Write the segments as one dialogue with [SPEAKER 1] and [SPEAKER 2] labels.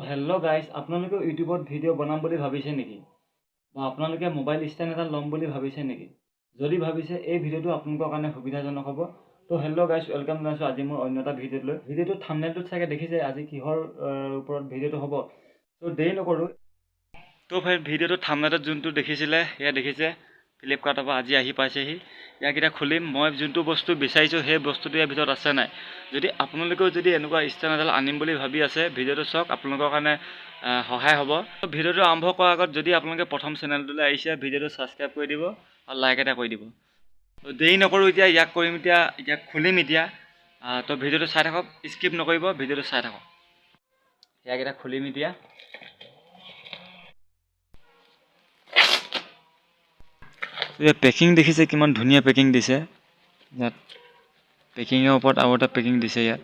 [SPEAKER 1] Hello guys আপোনালোকে ইউটিউবত video বনাম বুলি ভাবিছে নেকি বা আপোনালোকে মোবাইল ষ্টেণ্ড এটা ল'ম বুলি ভাবিছে নেকি যদি ভাবিছে এই ভিডিওটো আপোনালোকৰ কাৰণে সুবিধাজনক হ'ব তো হেল্লো গাইস ওয়েলকাম জনাইছো আজি মোৰ অন্য এটা ভিডিওত লৈ ভিডিওটো থাম্বনেইলটোত চাগে দেখিছে আজি কিহৰ ওপৰত ভিডিওটো হ'ব তো দেৰি নকৰো তো ভাই ভিডিওটো থাম্বনেইলত যোনটো দেখিছিলে ইয়া দেখিছে ফ্লিপকাৰ্টৰ পৰা আজি আহি পাইছেহি ইয়াক এটা খুলিম মই যোনটো বস্তু বিচাৰিছো সেই বস্তুটো ইয়াৰ ভিতৰত আছে নাই যদি আপোনালোকেও যদি এনেকুৱা ষ্টেণ্ড এডাল আনিম বুলি ভাবি আছে ভিডিওটো চাওক আপোনালোকৰ কাৰণে সহায় হ'ব ভিডিওটো আৰম্ভ কৰাৰ আগত যদি আপোনালোকে প্ৰথম চেনেলটোলৈ আহিছে ভিডিওটো সাবস্ক্ৰাইব কৰি দিব আৰু লাইক এটা কৰি দিব তো দেৰি নকৰো এতিয়া ইয়াক কৰিম এতিয়া খুলিম এতিয়া তো ভিডিওটো চাই থাকক স্কিপ নকৰিব ভিডিওটো চাই থাকক ইয়াক এটা খুলিম এতিয়া পেকিং দেখিছে কিমান ধুনীয়া পেকিং দিছে ইয়াত পেকিংৰ ওপৰত আৰু এটা পেকিং দিছে ইয়াত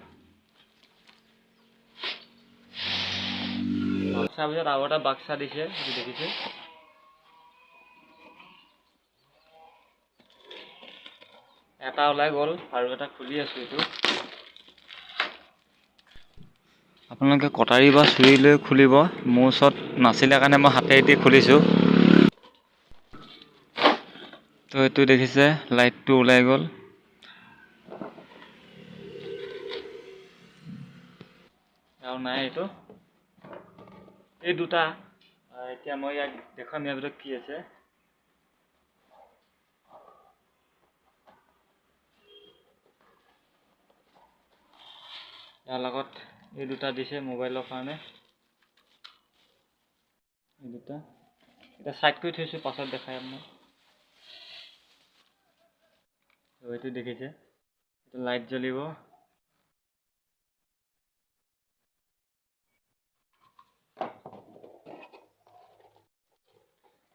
[SPEAKER 1] বাক্সাৰ ভিতৰত আৰু এটা বাক্সা দিছে দেখিছে এটা ওলাই গ'ল আৰু এটা খুলি আছো এইটো আপোনালোকে কটাৰী বা ছুৰী লৈ খুলিব মোৰ ওচৰত নাছিলে কাৰণে মই হাতেদি খুলিছো তো এইটো দেখিছে লাইটটো ওলাই গ'ল আৰু নাই এইটো এই দুটা এতিয়া মই ইয়াক দেখাম ইয়াৰ ভিতৰত কি আছে ইয়াৰ লগত এই দুটা দিছে মোবাইলৰ কাৰণে এই দুটা এটা সাইড কৰি থৈছো পাছত দেখাই আপোনাক তো এইটো দেখিছে এটা লাইট জ্বলিব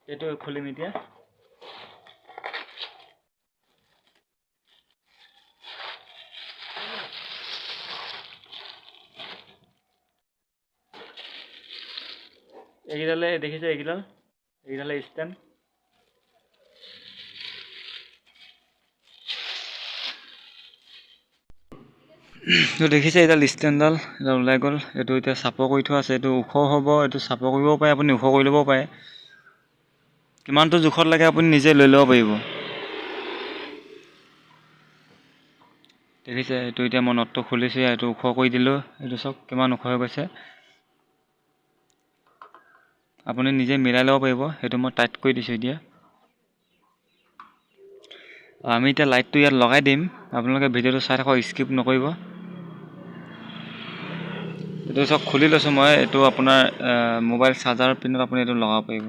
[SPEAKER 1] এইটো খুলিম এতিয়া এইকেইডালে দেখিছে এইকেইডালে ষ্টেণ্ড তো দেখিছে এইডাল ষ্টেণ্ডডাল এটা ওলাই গ'ল এইটো এতিয়া চাপৰ কৰি থোৱা আছে এইটো ওখ হ'ব এইটো চাপৰ কৰিবও পাৰে আপুনি ওখ কৰি ল'বও পাৰে কিমানটো জোখত লাগে আপুনি নিজে লৈ ল'ব পাৰিব দেখিছে এইটো এতিয়া মই নটটো খুলিছো এইটো ওখ কৰি দিলোঁ এইটো চাওক কিমান ওখ হৈ গৈছে আপুনি নিজে মিলাই ল'ব পাৰিব সেইটো মই টাইট কৰি দিছোঁ এতিয়া আমি এতিয়া লাইটটো ইয়াত লগাই দিম আপোনালোকে ভিডিওটো চাই থাকক স্কিপ নকৰিব এইটো চাওক খুলি লৈছোঁ মই এইটো আপোনাৰ মোবাইল চাৰ্জাৰ পিনত আপুনি এইটো লগাব পাৰিব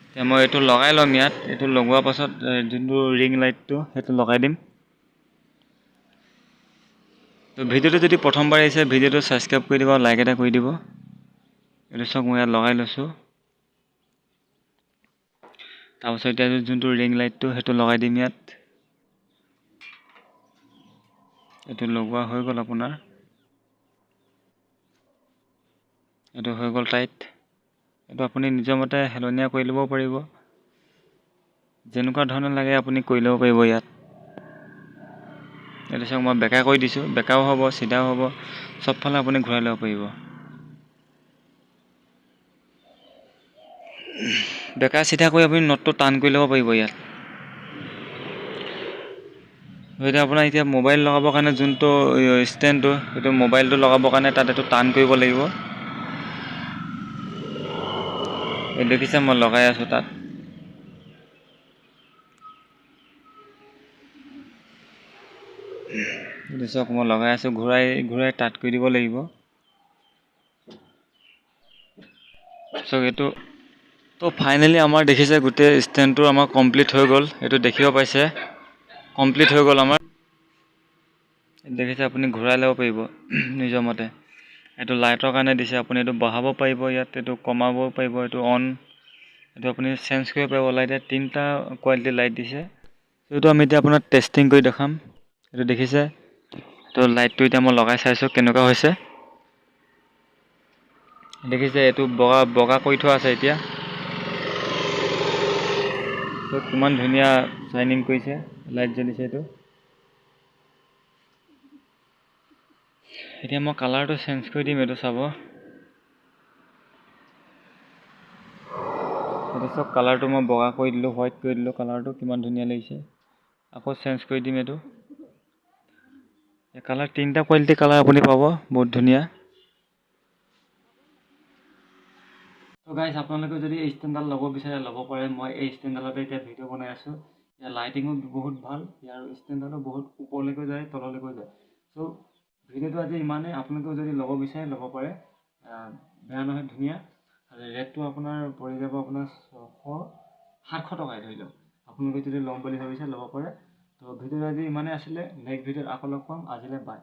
[SPEAKER 1] এতিয়া মই এইটো লগাই ল'ম ইয়াত এইটো লগোৱাৰ পাছত যোনটো ৰিং লাইটটো সেইটো লগাই দিম তো ভিডিওটো যদি প্ৰথমবাৰ আহিছে ভিডিওটো সাবস্ক্ৰাইব কৰি দিব লাইক এটা কৰি দিব এইটো চাওক মই ইয়াত লগাই লৈছোঁ তাৰপিছত এতিয়া যোনটো ৰিং লাইটটো সেইটো লগাই দিম ইয়াত এইটো লগোৱা হৈ গ'ল আপোনাৰ এইটো হৈ গ'ল টাইট এইটো আপুনি নিজৰ মতে হেলনীয়া কৰি ল'ব পাৰিব যেনেকুৱা ধৰণৰ লাগে আপুনি কৰি ল'ব পাৰিব ইয়াত এইটো চাওক মই বেকা কৰি দিছোঁ বেকাও হ'ব চিধাও হ'ব চবফালে আপুনি ঘূৰাই ল'ব পাৰিব বেকা চিধা কৰি আপুনি নটটো টান কৰি ল'ব পাৰিব ইয়াত এতিয়া আপোনাৰ এতিয়া মোবাইল লগাবৰ কাৰণে যোনটো ষ্টেণ্ডটো সেইটো মোবাইলটো লগাবৰ কাৰণে তাত এইটো টান কৰিব লাগিব এই দেখিছে মই লগাই আছোঁ তাত এইটো চাওক মই লগাই আছোঁ ঘূৰাই টাইট কৰি দিব লাগিব চাওক এইটো তো ফাইনেলি আমাৰ দেখিছে গোটেই ষ্টেণ্ডটো আমাৰ কমপ্লিট হৈ গ'ল এইটো দেখিব পাইছে কমপ্লিট হৈ গ'ল আমাৰ দেখিছে আপুনি ঘূৰাই ল'ব পাৰিব নিজৰ মতে এইটো লাইটৰ কাৰণে দিছে আপুনি এইটো বঢ়াব পাৰিব ইয়াত এইটো কমাব পাৰিব এইটো অন এইটো আপুনি চেঞ্জ কৰিব পাৰিব লাইট তিনিটা কোৱালিটিৰ লাইট দিছে এইটো আমি এতিয়া আপোনাক টেষ্টিং কৰি দেখাম এইটো দেখিছে তো লাইটটো এতিয়া মই লগাই চাইছোঁ কেনেকুৱা হৈছে দেখিছে এইটো বগা কৰি থোৱা আছে এতিয়া তো কিমান ধুনীয়া শাইনিং কৰিছে লাইট জ্বলিছে এইটো এতিয়া মই কালাৰটো চেঞ্জ কৰি দিম, এইটো চাব। এইটো চব কালাৰটো মই বগা কৰি দিলোঁ, হোৱাইট কৰি দিলোঁ, কালাৰটো কিমান ধুনীয়া লাগিছে। আকৌ চেঞ্জ কৰি দিম এইটো। এই কালাৰ 3টা কোৱালিটি কালাৰ আপুনি পাব, বহুত ধুনীয়া। তো গাইজ আপোনালোকে যদি এই ষ্টেণ্ডডাল ল'ব বিচাৰে ল'ব পাৰে। মই এই ষ্টেণ্ডডালতে এতিয়া ভিডিঅ' বনাই আছোঁ। ইয়াৰ লাইটিঙো বহুত ভাল, ইয়াৰ ষ্টেণ্ডডালো বহুত ওপৰলৈকে যায়, তললৈকে যায়। চ' ভিডিঅ'টো আজি ইমানেই। আপোনালোকেও যদি ল'ব বিচাৰে ল'ব পাৰে, বেয়া নহয়, ধুনীয়া। আৰু ৰেটটো আপোনাৰ পৰি যাব আপোনাৰ 700 টকাই ধৰি লওক। আপোনালোকে যদি ল'ম বুলি ভাবিছে ল'ব পাৰে। তো ভিডিঅ'টো আজি ইমানেই আছিলে। নেক্সট ভিডিঅ'ত আকৌ লগ পাম। আজিলৈ বাই।